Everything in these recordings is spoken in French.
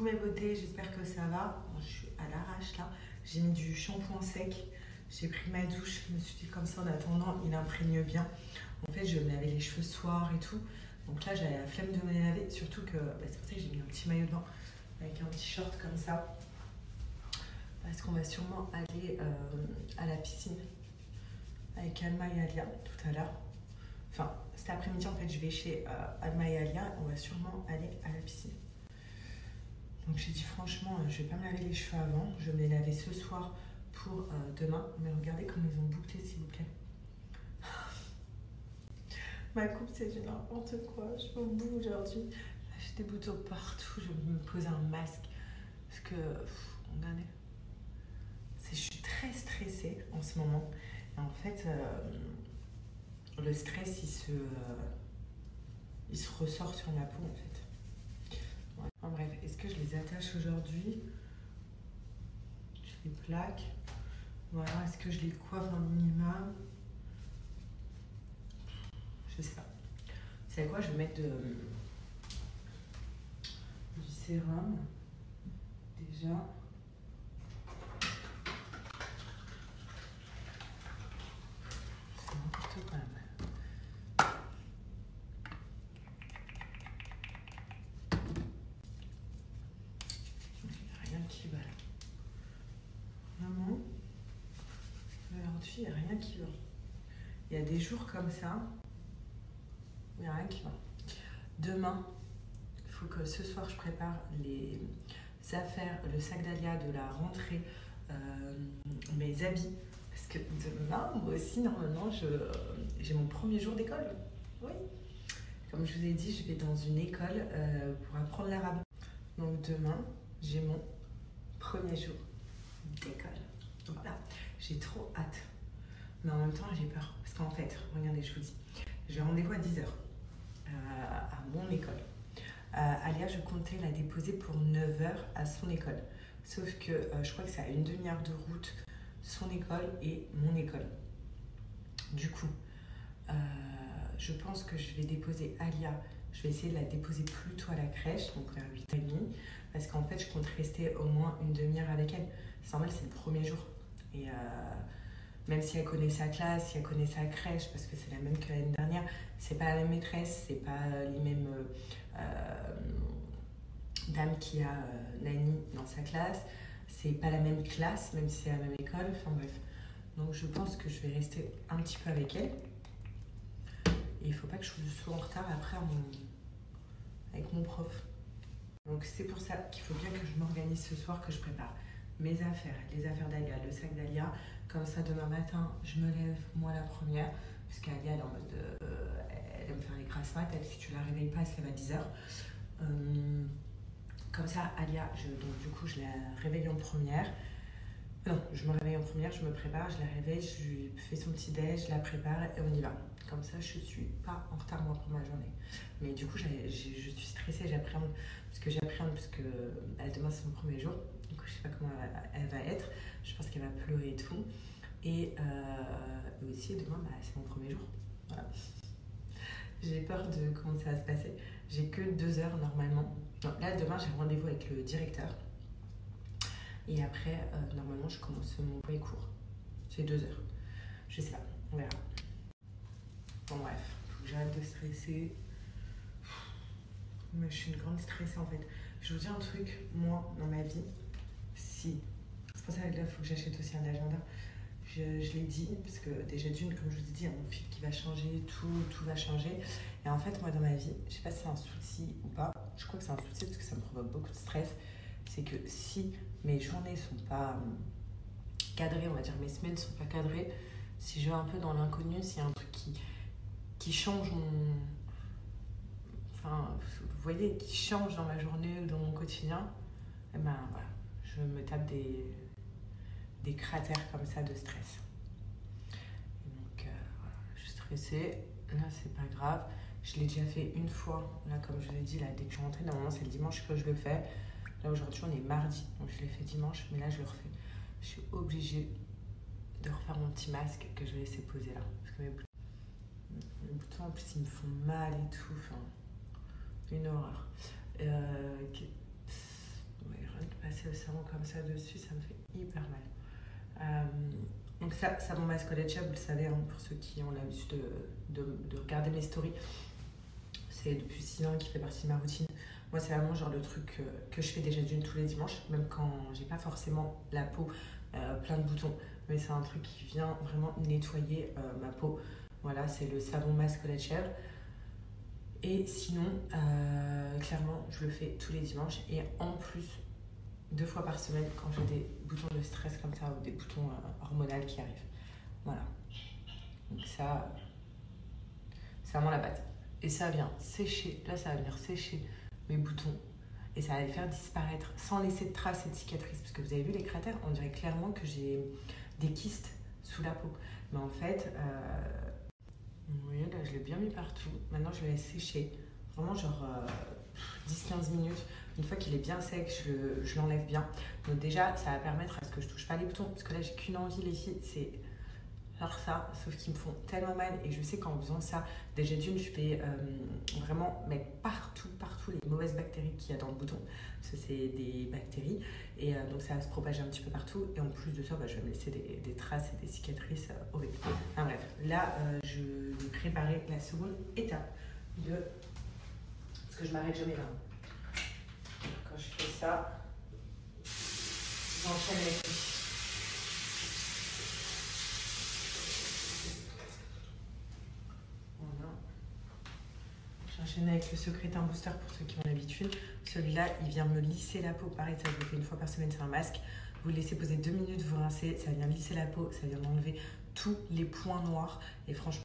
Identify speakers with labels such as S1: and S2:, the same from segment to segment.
S1: Coucou mes beautés, j'espère que ça va. Bon, je suis à l'arrache là. J'ai mis du shampoing sec. J'ai pris ma douche. Je me suis dit comme ça en attendant, il imprègne bien. En fait, je vais me laver les cheveux ce soir et tout. Donc là, j'avais la flemme de me les laver. Surtout que c'est pour ça que j'ai mis un petit maillot de bain avec un petit short comme ça. Parce qu'on va sûrement aller à la piscine avec Alma et Alia tout à l'heure. Enfin, cet après-midi, en fait, je vais chez Alma et Alia. On va sûrement aller à la piscine. Donc j'ai dit franchement, je vais pas me laver les cheveux avant. Je vais me les laver ce soir pour demain. Mais regardez comme ils ont bouclé, s'il vous plaît. Ma coupe, c'est du n'importe quoi. Je suis au bout aujourd'hui. J'ai des boutons partout. Je vais me poser un masque. Parce que, regardez. Je suis très stressée en ce moment. Et en fait, le stress, il se ressort sur ma peau, en fait. Ouais. Enfin, bref, est-ce que je les attache aujourd'hui? Je les plaque. Voilà, est-ce que je les coiffe un minimum? Je sais pas. C'est quoi? Je vais mettre du sérum. Déjà. C'est n'importe quoi, même. Rien qui va là. Vraiment, aujourd'hui, il n'y a rien qui va. Il y a des jours comme ça, il n'y a rien qui va. Demain, il faut que ce soir, je prépare les affaires, le sac d'Alia de la rentrée, mes habits. Parce que demain, moi aussi, normalement, j'ai mon premier jour d'école. Oui. Comme je vous ai dit, je vais dans une école pour apprendre l'arabe. Donc demain, j'ai mon premier jour d'école. Voilà, j'ai trop hâte. Mais en même temps, j'ai peur. Parce qu'en fait, regardez, je vous dis, j'ai rendez-vous à 10h à mon école. Alia, je comptais la déposer pour 9h à son école. Sauf que je crois que c'est à une demi-heure de route, son école et mon école. Du coup, je pense que je vais déposer Alia. Je vais essayer de la déposer plus tôt à la crèche, donc vers 8h30. Parce qu'en fait, je compte rester au moins une demi-heure avec elle. C'est normal, c'est le premier jour. Et même si elle connaît sa classe, si elle connaît sa crèche, parce que c'est la même que l'année dernière, c'est pas la même maîtresse, c'est pas les mêmes dames qui a Nani dans sa classe, c'est pas la même classe, même si c'est la même école, enfin bref. Donc je pense que je vais rester un petit peu avec elle. Et il faut pas que je sois en retard après avec mon prof. Donc c'est pour ça qu'il faut bien que je m'organise ce soir, que je prépare mes affaires, les affaires d'Alia, le sac d'Alia. Comme ça, demain matin, je me lève, moi la première, parce qu'Alia, elle est en mode, elle aime faire les grasses mat, elle, si tu la réveilles pas, elle se lève à 10h. Comme ça, Alia, donc du coup, je la réveille en première. Non, je me réveille en première, je me prépare, je la réveille, je lui fais son petit déj, je la prépare et on y va. Comme ça, je suis pas en retard moi pour ma journée. Mais du coup, je suis stressée, j'appréhende, parce que demain c'est mon premier jour. Du coup, je sais pas comment elle va être. Je pense qu'elle va pleurer et tout. Et aussi, demain, c'est mon premier jour. Voilà. J'ai peur de comment ça va se passer. J'ai que 2 heures normalement. Donc là, demain, j'ai rendez-vous avec le directeur. Et après, normalement, je commence mon premier cours. C'est 2 heures. Je sais pas, on verra. Bon, bref, faut que j'arrête de stresser. Mais je suis une grande stressée en fait. Je vous dis un truc, moi, dans ma vie, si. C'est pour ça que là, il faut que j'achète aussi un agenda. Je l'ai dit, parce que déjà d'une, comme je vous ai dit, il y a mon fil qui va changer, tout va changer. Et en fait, moi, dans ma vie, je sais pas si c'est un souci ou pas. Je crois que c'est un souci parce que ça me provoque beaucoup de stress. C'est que si mes journées sont pas cadrées, on va dire mes semaines sont pas cadrées, si je vais un peu dans l'inconnu, s'il y a un truc qui change enfin, vous voyez, qui change dans ma journée ou dans mon quotidien, et ben voilà, je me tape des cratères comme ça de stress. Et donc voilà, je suis stressée, là c'est pas grave. Je l'ai déjà fait une fois, là comme je vous ai dit, là dès que je suis rentrée, normalement c'est le dimanche que je le fais. Là aujourd'hui on est mardi, donc je l'ai fait dimanche, mais là je le refais. Je suis obligée de refaire mon petit masque que je vais laisser poser là. Parce que mes boutons en plus ils me font mal et tout, enfin, une horreur. passer le savon comme ça dessus, ça me fait hyper mal. Donc ça, savon masque Olletcha, vous le savez, hein, pour ceux qui ont l'habitude de regarder mes stories, c'est depuis 6 ans qu'il fait partie de ma routine. Moi, c'est vraiment genre le truc que je fais déjà d'une tous les dimanches, même quand j'ai pas forcément la peau plein de boutons, mais c'est un truc qui vient vraiment nettoyer ma peau. Voilà, c'est le savon masque lait de chèvre. Et sinon, clairement, je le fais tous les dimanches. Et en plus, 2 fois par semaine, quand j'ai des boutons de stress comme ça, ou des boutons hormonaux qui arrivent. Voilà. Donc ça, c'est vraiment la base. Et ça vient sécher, là ça va venir sécher mes boutons. Et ça va les faire disparaître sans laisser de traces et de cicatrices. Parce que vous avez vu les cratères, on dirait clairement que j'ai des kystes sous la peau. Mais en fait, vous voyez là, je l'ai bien mis partout. Maintenant, je vais sécher. Vraiment genre 10-15 minutes. Une fois qu'il est bien sec, je l'enlève bien. Donc déjà, ça va permettre à ce que je touche pas les boutons. Parce que là, j'ai qu'une envie, les filles, c'est faire ça. Sauf qu'ils me font tellement mal. Et je sais qu'en faisant ça, déjà d'une, je vais vraiment mettre partout les mauvaises bactéries qu'il y a dans le bouton. Parce que c'est des bactéries. Et donc ça va se propager un petit peu partout. Et en plus de ça, je vais me laisser des traces et des cicatrices horribles. Enfin bref, là, je vais préparer la seconde étape de... Parce que je m'arrête jamais là. Quand je fais ça, j'enchaîne avec lui. Voilà. J'enchaîne avec le Secrétin Booster pour ceux qui ont l'habitude. Celui-là, il vient me lisser la peau. Pareil, ça je le fais une fois par semaine, c'est un masque. Vous le laissez poser 2 minutes, vous rincez, ça vient lisser la peau, ça vient enlever tous les points noirs. Et franchement,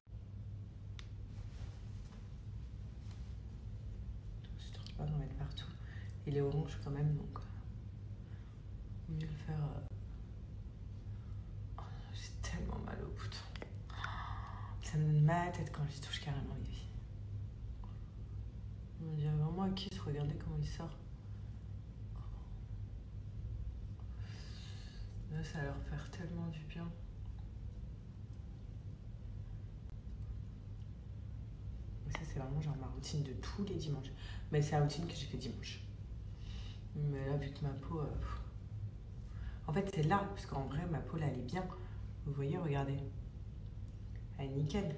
S1: je ne trouve pas d'en mettre partout. Il est orange quand même, donc mieux le faire. Oh, j'ai tellement mal au bouton. Ça me donne mal à la tête quand j'y touche carrément les filles. On dirait vraiment un kiss, regardez comment il sort. Là, ça va leur faire tellement du bien. Ça, c'est vraiment genre ma routine de tous les dimanches. Mais c'est la routine que j'ai fait dimanche. Mais là, vu que ma peau... En fait, c'est là, parce qu'en vrai, ma peau, là, elle est bien. Vous voyez, regardez. Elle est nickel.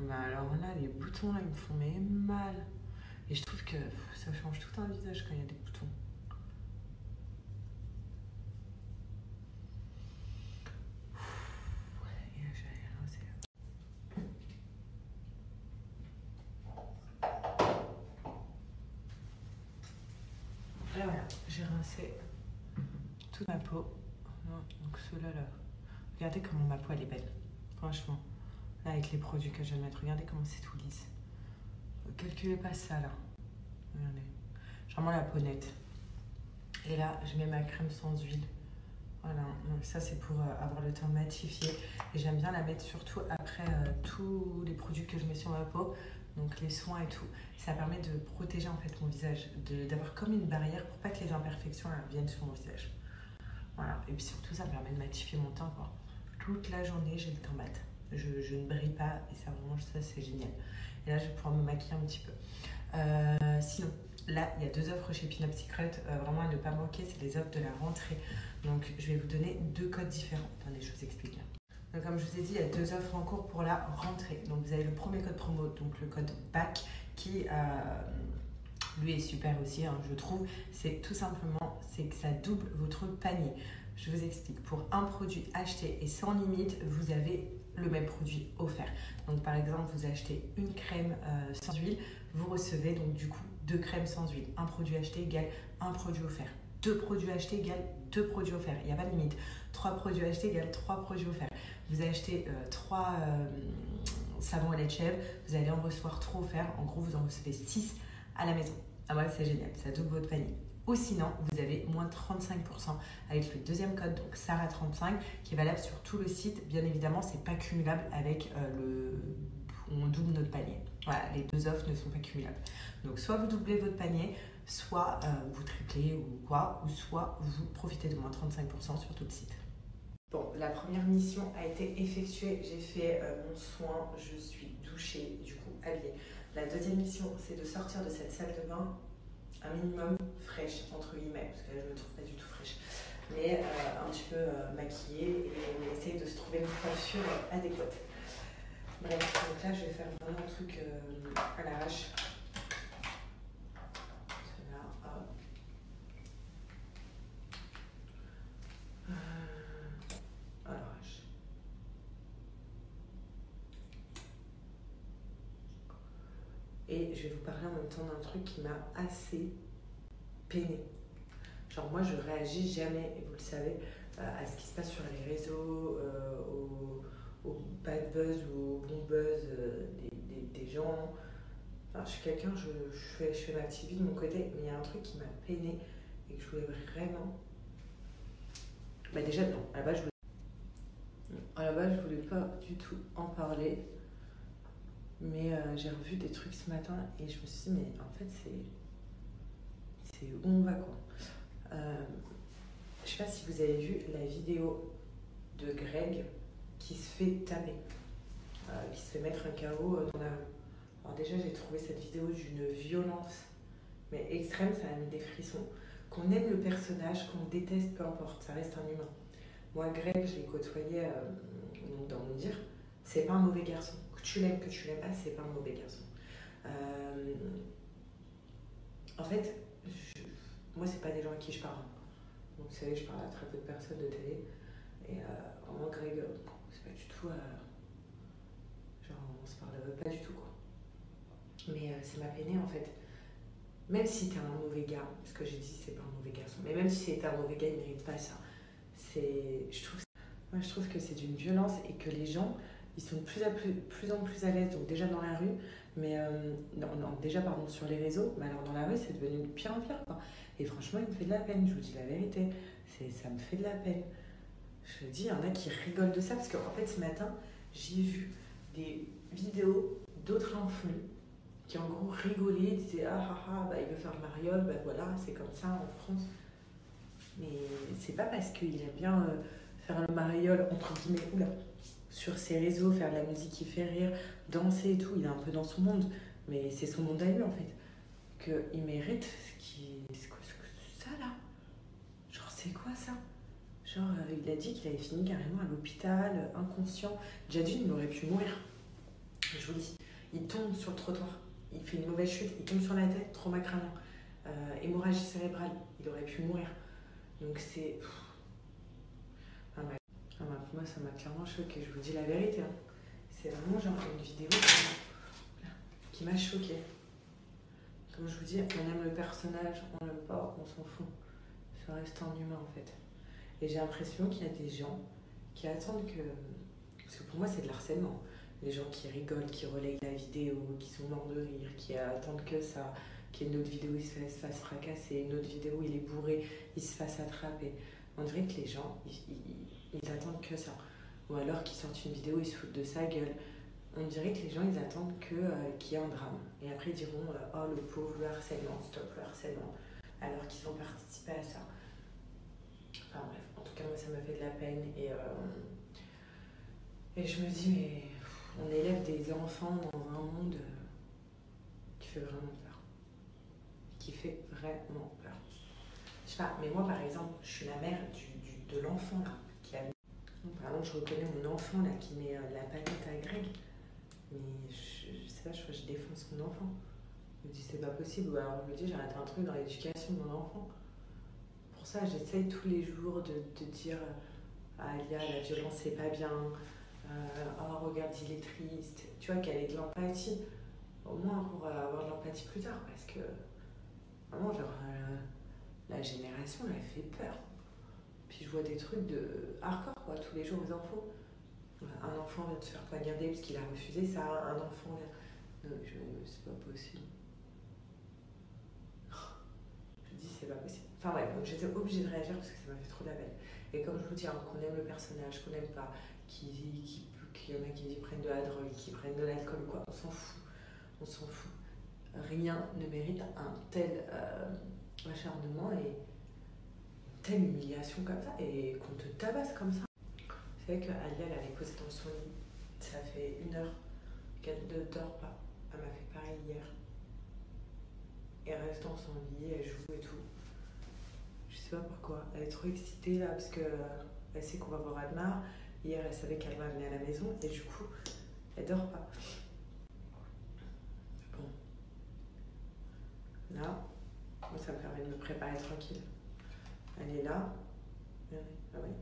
S1: Mais alors là, les boutons, là, ils me font mais mal. Et je trouve que ça change tout un visage quand il y a des boutons. Et là, j'allais rincer. Là, voilà, j'ai rincé toute ma peau. Donc ceux-là, là. Regardez comment ma peau, elle est belle. Franchement. Là, avec les produits que je vais mettre, regardez comment c'est tout lisse. Calculez pas ça, là. Regardez. J'ai vraiment la peau nette. Et là, je mets ma crème sans huile. Voilà, donc ça c'est pour avoir le teint matifié. Et j'aime bien la mettre surtout après tous les produits que je mets sur ma peau. Donc les soins et tout. Ça permet de protéger en fait mon visage. D'avoir comme une barrière pour pas que les imperfections viennent sur mon visage. Voilà, et puis surtout ça me permet de matifier mon teint quoi. Toute la journée j'ai le teint mat. Je ne brille pas et ça vraiment ça c'est génial. Et là je vais pouvoir me maquiller un petit peu. Sinon, là il y a 2 offres chez Pin Up Secret, vraiment à ne pas manquer, c'est les offres de la rentrée. Donc je vais vous donner 2 codes différents. Attendez, je vous explique. Donc, comme je vous ai dit, il y a 2 offres en cours pour la rentrée. Donc vous avez le premier code promo, donc le code BAC, qui lui est super aussi, hein, je trouve. C'est tout simplement, c'est que ça double votre panier. Je vous explique. Pour un produit acheté et sans limite, vous avez le même produit offert. Donc par exemple, vous achetez une crème sans huile, vous recevez donc du coup 2 crèmes sans huile. Un produit acheté égale un produit offert. 2 produits achetés égale 2 produits offerts. Il n'y a pas de limite. 3 produits achetés égale 3 produits offerts. Vous achetez 3 savons à lait de chèvre, vous allez en recevoir 3 offerts. En gros, vous en recevez 6 à la maison. Ah ouais, c'est génial, ça double votre panier. Ou sinon, vous avez moins 35% avec le deuxième code, donc Sarah35, qui est valable sur tout le site. Bien évidemment, c'est pas cumulable avec on double notre panier. Voilà, les 2 offres ne sont pas cumulables. Donc, soit vous doublez votre panier, soit vous triplez ou quoi, ou soit vous profitez de moins 35% sur tout le site. Bon, la première mission a été effectuée, j'ai fait mon soin, je suis douchée, du coup habillée. La deuxième mission, c'est de sortir de cette salle de bain un minimum fraîche, entre guillemets, parce que là je me trouve pas du tout fraîche, mais un petit peu maquillée, et on essaye de se trouver une coiffure adéquate. Bref, donc là je vais faire vraiment un truc à l'arrache. Là, hop. À l'arrache. Et je vais vous parler en même temps d'un truc qui m'a assez peiné. Genre moi je réagis jamais, et vous le savez, à ce qui se passe sur les réseaux, au bad buzz ou au bon buzz des gens. Enfin, je suis quelqu'un, je fais ma petite vie de mon côté, mais il y a un truc qui m'a peiné et que je voulais vraiment... Bah déjà non, à la base je voulais pas du tout en parler, mais j'ai revu des trucs ce matin et je me suis dit mais en fait c'est où on va quoi. Je sais pas si vous avez vu la vidéo de Greg qui se fait taper, qui se fait mettre un KO dans la rue. Alors déjà j'ai trouvé cette vidéo d'une violence mais extrême, ça m'a mis des frissons. Qu'on aime le personnage, qu'on le déteste, peu importe, ça reste un humain. Moi Greg je l'ai côtoyé dans mon dire, c'est pas un mauvais garçon. Que tu l'aimes pas, c'est pas un mauvais garçon. En fait, moi c'est pas des gens à qui je parle. Donc vous savez, je parle à très peu de personnes de télé. Et vraiment Greg, c'est pas du tout... genre on se parle pas du tout quoi. Mais ça m'a peiné en fait. Même si t'es un mauvais gars, ce que j'ai dit c'est pas un mauvais garçon, mais même si c'était un mauvais gars, il mérite pas ça. Moi je trouve que c'est d'une violence et que les gens, ils sont de plus en plus à l'aise, donc déjà dans la rue, mais déjà pardon sur les réseaux, mais alors dans la rue c'est devenu de pire en pire quoi. Et franchement il me fait de la peine, je vous dis la vérité, ça me fait de la peine. Je dis, il y en a qui rigolent de ça, parce qu'en fait ce matin j'ai vu des vidéos d'autres influx qui en gros rigolaient, disaient bah, il veut faire le mariole, bah voilà, c'est comme ça en France. Mais c'est pas parce qu'il aime bien faire le mariole, entre guillemets, sur ses réseaux, faire de la musique qui fait rire, danser et tout, il est un peu dans son monde, mais c'est son monde à lui en fait, qu'il mérite ça là. Genre c'est quoi ça? Genre il a dit qu'il avait fini carrément à l'hôpital, inconscient. Déjà d'une, il aurait pu mourir. Je vous le dis, il tombe sur le trottoir, il fait une mauvaise chute, il tombe sur la tête, trauma crânien, hémorragie cérébrale, il aurait pu mourir. Donc c'est... moi ça m'a clairement choquée, je vous dis la vérité. Hein. C'est vraiment genre une vidéo qui m'a choquée. Comme je vous dis, on aime le personnage, on l'aime pas, on s'en fout. Ça reste un humain en fait. Et j'ai l'impression qu'il y a des gens qui attendent que... Parce que pour moi c'est de l'harcèlement. Les gens qui rigolent, qui relayent la vidéo, qui sont morts de rire, qui attendent que ça, qu'il y ait une autre vidéo, il se fasse fracasser, une autre vidéo, il est bourré, il se fasse attraper. On dirait que les gens, ils attendent que ça. Ou alors qu'ils sortent une vidéo, ils se foutent de sa gueule. On dirait que les gens, ils attendent qu'il y ait un drame. Et après, ils diront, oh le pauvre, le harcèlement, stop le harcèlement. Alors qu'ils ont participé à ça. Enfin bref, en tout cas, moi, ça m'a fait de la peine. Et je me dis, mais on élève des enfants dans un monde qui fait vraiment peur. Qui fait vraiment peur. Je sais pas, mais moi, par exemple, je suis la mère de l'enfant, là, qui a... Par exemple, je reconnais mon enfant, là, qui met la palette à Greg. Mais je sais pas, je crois que je défonce mon enfant. Je me dis, c'est pas possible. Ou alors, je me dis, j'ai raté un truc dans l'éducation de mon enfant. Pour ça, j'essaye tous les jours de dire à Alia, la violence, c'est pas bien. Oh, regarde, il est triste. Tu vois, qu'elle ait de l'empathie. Au moins pour avoir de l'empathie plus tard. Parce que, vraiment, genre, la génération, elle fait peur. Puis je vois des trucs de hardcore, quoi, tous les jours aux infos. Un enfant vient de se faire poignarder parce qu'il a refusé ça. Un enfant vient... Non, c'est pas possible. Je dis, c'est pas possible. Enfin bref, donc j'étais obligée de réagir parce que ça m'a fait trop de la peine. Et comme je vous dis, hein, qu'on aime le personnage, qu'on n'aime pas, qu'il y en a qui prennent de la drogue, qui prennent de l'alcool, quoi, on s'en fout. On s'en fout. Rien ne mérite un tel acharnement et une telle humiliation comme ça, et qu'on te tabasse comme ça. Vous savez qu'Alia, elle est posée dans son lit. Ça fait 1 heure qu'elle ne dort pas. Elle m'a fait pareil hier. Et elle reste dans son lit, elle joue et tout. Je sais pas pourquoi. Elle est trop excitée là parce que elle sait qu'on va voir Alma. Hier, elle savait qu'Alma venait à la maison et du coup, elle dort pas. Bon. Là, moi, ça me permet de me préparer tranquille. Elle est là. Ah oui.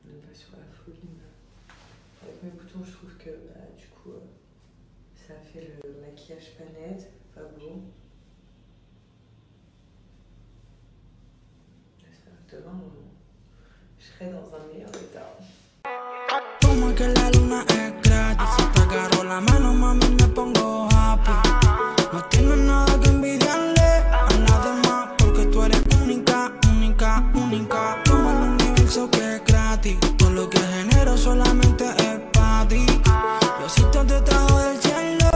S1: On n'est pas sur la folie. Avec mes boutons, je trouve que du coup, ça fait le maquillage pas net, pas beau. J'espère que demain, je serai dans un meilleur état.
S2: Como que la luna es gratis, si te agarro la mano, mami, me pongo happy. No tienes nada que envidiarle a nadie más, porque tú eres única, única, única. Toma el universo que es gratis, todo lo que genero solamente es para ti. Diosito te trajo del cielo,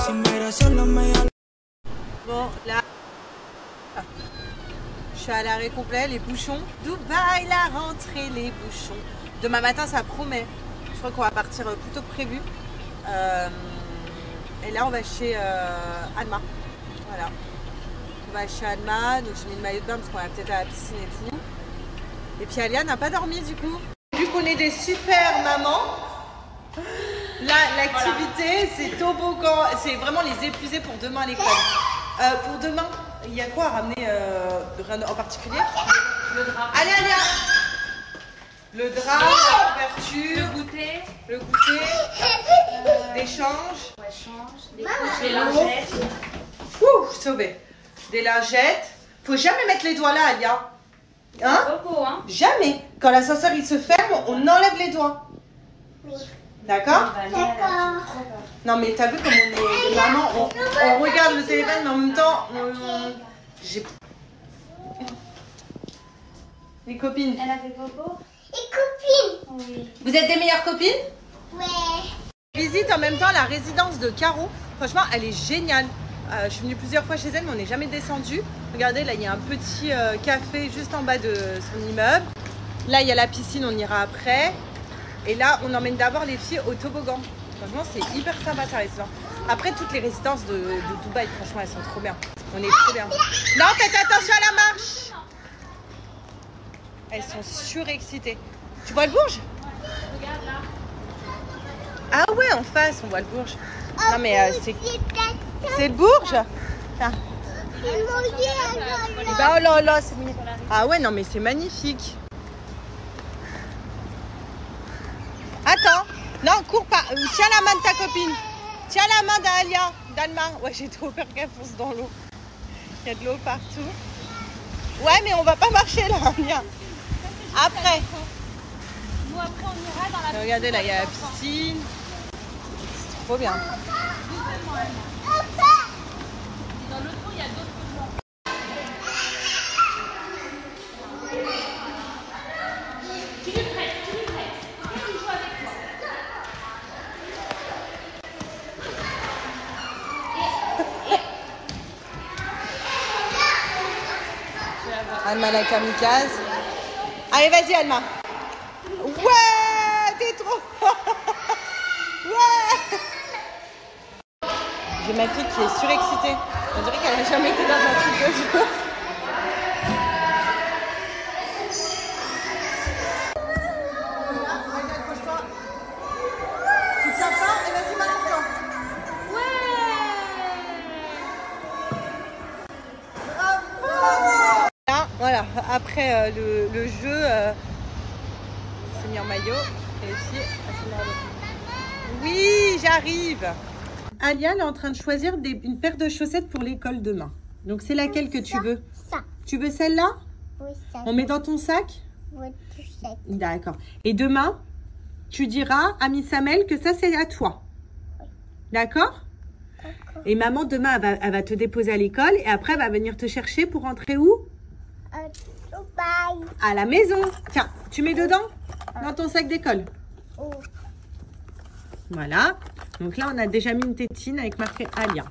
S2: sin merecerlo me llama.
S1: Bon, là, je suis à l'arrêt complet, les bouchons. Dubaï, la rentrée, les bouchons. Demain matin, ça promet. Je crois qu'on va partir plus tôt que prévu. Et là, on va chez Alma. Voilà. On va chez Alma. Donc, j'ai mis le maillot de bain parce qu'on va peut-être à la piscine et tout. Et puis, Alia n'a pas dormi du coup. Vu qu'on est des super mamans, là, l'activité, c'est toboggan. C'est vraiment les épuiser pour demain à l'école. Pour demain, il y a quoi à ramener en particulier?
S3: Le drap.
S1: Allez, Alia! Le drap, la couverture, le goûter, d'échange,
S3: Des lingettes.
S1: ouh, sauvé, des lingettes. Faut jamais mettre les doigts là, Alia. Hein?
S3: Coco, hein?
S1: Jamais. Quand l'ascenseur il se ferme, on enlève les doigts.
S4: Oui.
S1: D'accord?
S4: D'accord.
S1: Non mais t'as vu comme on est maman, on regarde le téléphone mais en même temps, j'ai... Les copines.
S3: Elle a fait coco?
S4: Et copine.
S3: Oui.
S1: Vous êtes des meilleures copines?
S4: Ouais.
S1: Visite en même temps la résidence de Caro. Franchement, elle est géniale. Je suis venue plusieurs fois chez elle, mais on n'est jamais descendu. Regardez, là, il y a un petit café juste en bas de son immeuble. Là, il y a la piscine, on ira après. Et là, on emmène d'abord les filles au toboggan. Franchement, c'est hyper sympa, ça, résidence. Après, toutes les résidences de Dubaï, franchement, elles sont trop bien. On est trop bien. Non, faites attention à la marche. Elles sont surexcitées. Tu vois le Bourges?
S3: Regarde là.
S1: Ah ouais, en face, on voit le Bourges. Non mais c'est le Bourges. Ah. Bah, oh là là, c'est mignon. Ah ouais, non mais c'est magnifique. Attends, non, cours pas. Tiens la main de ta copine. Tiens la main d'Alia, d'Alma. Ouais, j'ai trop peur qu'elle fonce dans l'eau. Il y a de l'eau partout. Ouais, mais on va pas marcher là, Alia. Après.
S3: Nous, après, on ira dans la
S1: Regardez, là, il y a la piscine. C'est trop bien.
S3: Dans le trou, il y a d'autres gens. Tu lui prêtes, tu lui prêtes. Viens, il joue avec toi.
S1: Alma la kamikaze. Allez, vas-y, Alma. Ouais, t'es trop. Ouais. J'ai ma fille qui est surexcitée. On dirait qu'elle n'a jamais été dans un truc de jeu. Vas-y, accroche-toi. Tu tiens fort et vas-y, balance-toi. Bravo. Là, voilà, après le jeu, c'est mis en maillot. Et ici, elle s'est mis en maillot. Oui, j'arrive. Alia elle est en train de choisir une paire de chaussettes pour l'école demain. Donc c'est laquelle que tu veux?
S4: Ça.
S1: Tu veux celle-là?
S4: Oui, ça.
S1: On met dans ton sac?
S4: Oui, tu sais.
S1: D'accord. Et demain, tu diras à Miss Amel que ça c'est à toi. D'accord?
S4: D'accord.
S1: Et maman demain elle va te déposer à l'école et après elle va venir te chercher pour rentrer où?
S4: Dubaï.
S1: À la maison. Tiens, tu mets dedans? Dans ton sac d'école.
S4: Oh.
S1: Voilà. Donc là, on a déjà mis une tétine avec marqué Alia.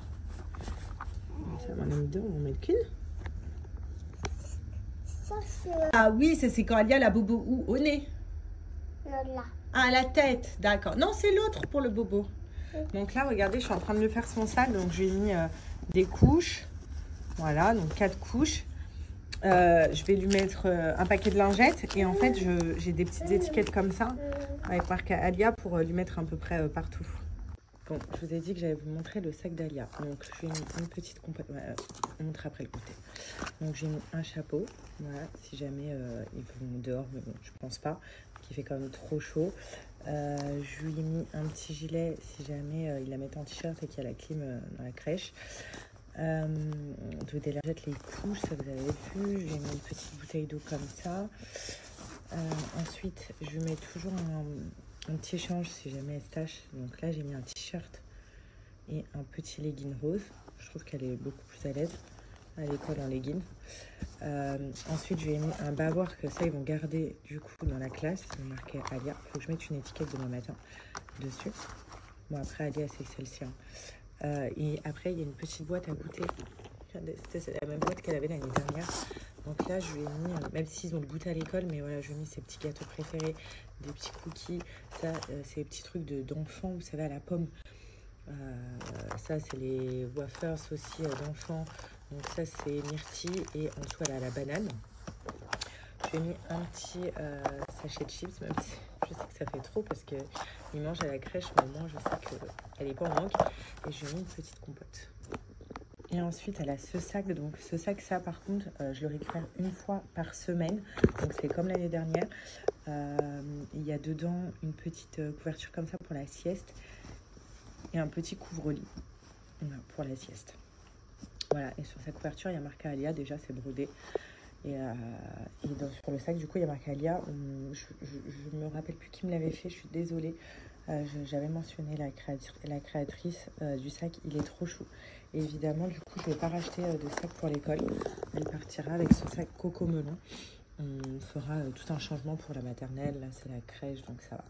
S1: Ça, on en a mis deux, on en met qu'une.
S4: Ça, c'est
S1: Ah oui, c'est quand Alia la bobo où? Au nez?
S4: là.
S1: Ah, la tête, d'accord. Non, c'est l'autre pour le bobo. Donc là, regardez, je suis en train de lui faire son sac. Donc, je lui ai mis des couches. Voilà, donc 4 couches. Je vais lui mettre un paquet de lingettes. Et en fait, j'ai des petites étiquettes comme ça, avec marque Alia, pour lui mettre à peu près partout. Bon, je vous ai dit que j'allais vous montrer le sac d'Alia. Donc, je lui ai mis une petite compote. On montre après le côté. Donc, j'ai mis un chapeau. Voilà, si jamais ils vont dehors, mais bon, je pense pas. Il fait quand même trop chaud. Je lui ai mis un petit gilet si jamais il la met en t-shirt et qu'il y a la clim dans la crèche. Des lingettes, les couches, ça vous avez vu. Je lui ai mis une petite bouteille d'eau comme ça. Ensuite, je lui mets toujours un petit échange si jamais elle se tâche. Donc là, j'ai mis un t-shirt et un petit legging rose. Je trouve qu'elle est beaucoup plus à l'aise à l'école en legging. Ensuite, je lui ai mis un bavoir que ça, ils vont garder du coup dans la classe. Il est marqué Alia. Il faut que je mette une étiquette demain matin dessus. Bon, après, Alia, c'est celle-ci. Et après, il y a une petite boîte à goûter. C'était la même boîte qu'elle avait l'année dernière. Donc là, je lui ai mis, même s'ils ont le goûter à l'école, mais voilà, je lui ai mis ses petits gâteaux préférés, des petits cookies. Ça, c'est des petits trucs d'enfants, vous savez, à la pomme. Ça, c'est les wafers aussi d'enfants. Donc ça, c'est myrtille et en dessous, elle a la banane. J'ai mis un petit sachet de chips, même si je sais que ça fait trop parce qu'il mange à la crèche, mais moi, je sais qu'elle n'est pas en manque. Et je lui ai mis une petite compote. Et ensuite, elle a ce sac. Donc ce sac, ça, par contre, je le récupère une fois par semaine. Donc c'est comme l'année dernière. Il y a dedans une petite couverture comme ça pour la sieste. Et un petit couvre-lit pour la sieste. Voilà, et sur sa couverture, il y a marqué Alia, déjà c'est brodé. Et sur le sac, du coup, il y a marqué Alia. Je me rappelle plus qui me l'avait fait, je suis désolée. J'avais mentionné la créatrice du sac, il est trop chou. Et évidemment, du coup, je ne vais pas racheter de sac pour l'école. Elle partira avec son sac Coco Melon. On fera tout un changement pour la maternelle, là c'est la crèche, donc ça va.